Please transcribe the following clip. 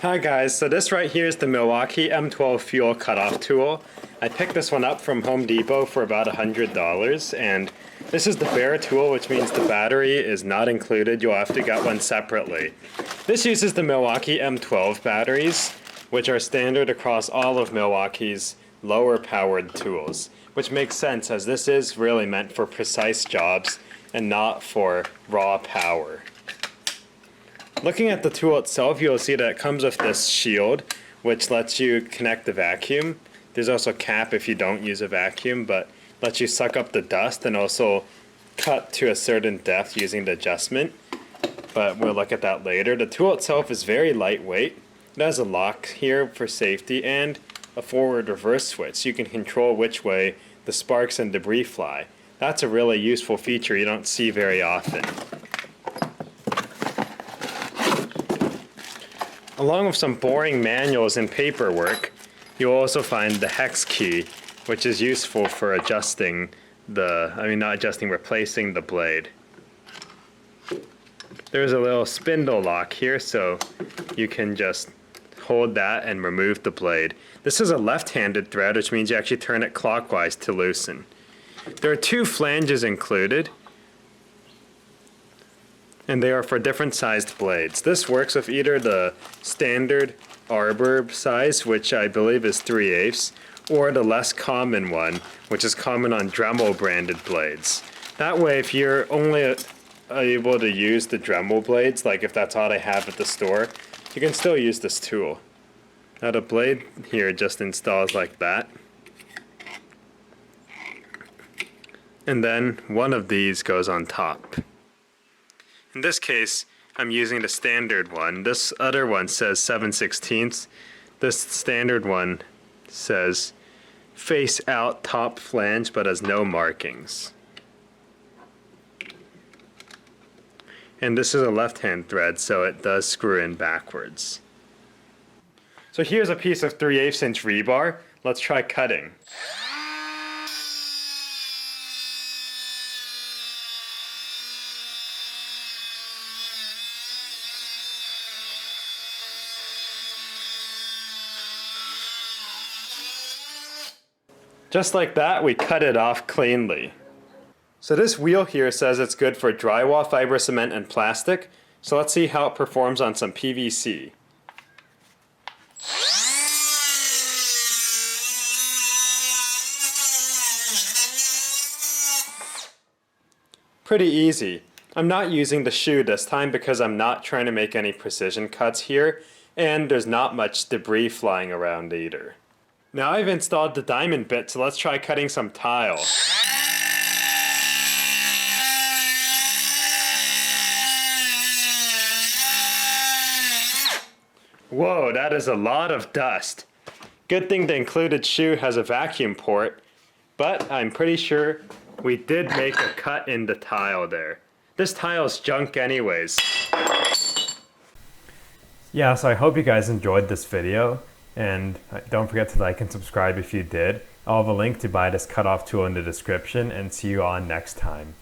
Hi guys, so this right here is the Milwaukee M12 fuel cutoff tool. I picked this one up from Home Depot for about $100, and this is the bare tool, which means the battery is not included. You'll have to get one separately. This uses the Milwaukee M12 batteries, which are standard across all of Milwaukee's lower powered tools, which makes sense as this is really meant for precise jobs and not for raw power. Looking at the tool itself, you'll see that it comes with this shield, which lets you connect the vacuum. There's also a cap if you don't use a vacuum, but lets you suck up the dust and also cut to a certain depth using the adjustment. But we'll look at that later. The tool itself is very lightweight. It has a lock here for safety and a forward-reverse switch, so you can control which way the sparks and debris fly. That's a really useful feature you don't see very often. Along with some boring manuals and paperwork, you'll also find the hex key, which is useful for adjusting replacing the blade. There's a little spindle lock here, so you can just hold that and remove the blade. This is a left-handed thread, which means you actually turn it clockwise to loosen. There are two flanges included, and they are for different sized blades. This works with either the standard arbor size, which I believe is 3/8, or the less common one, which is common on Dremel branded blades. That way, if you're only able to use the Dremel blades, like if that's all they have at the store, you can still use this tool. Now the blade here just installs like that. And then one of these goes on top. In this case, I'm using the standard one. This other one says 7/16. This standard one says face out top flange but has no markings. And this is a left-hand thread, so it does screw in backwards. So here's a piece of 3/8 inch rebar. Let's try cutting. Just like that, we cut it off cleanly. So this wheel here says it's good for drywall, fiber cement, and plastic. So let's see how it performs on some PVC. Pretty easy. I'm not using the shoe this time because I'm not trying to make any precision cuts here, and there's not much debris flying around either. Now I've installed the diamond bit, so let's try cutting some tile. Whoa, that is a lot of dust. Good thing the included shoe has a vacuum port, but I'm pretty sure we did make a cut in the tile there. This tile's junk anyways. Yeah, so I hope you guys enjoyed this video. And don't forget to like and subscribe if you did. I'll have a link to buy this cutoff tool in the description, and see you all next time.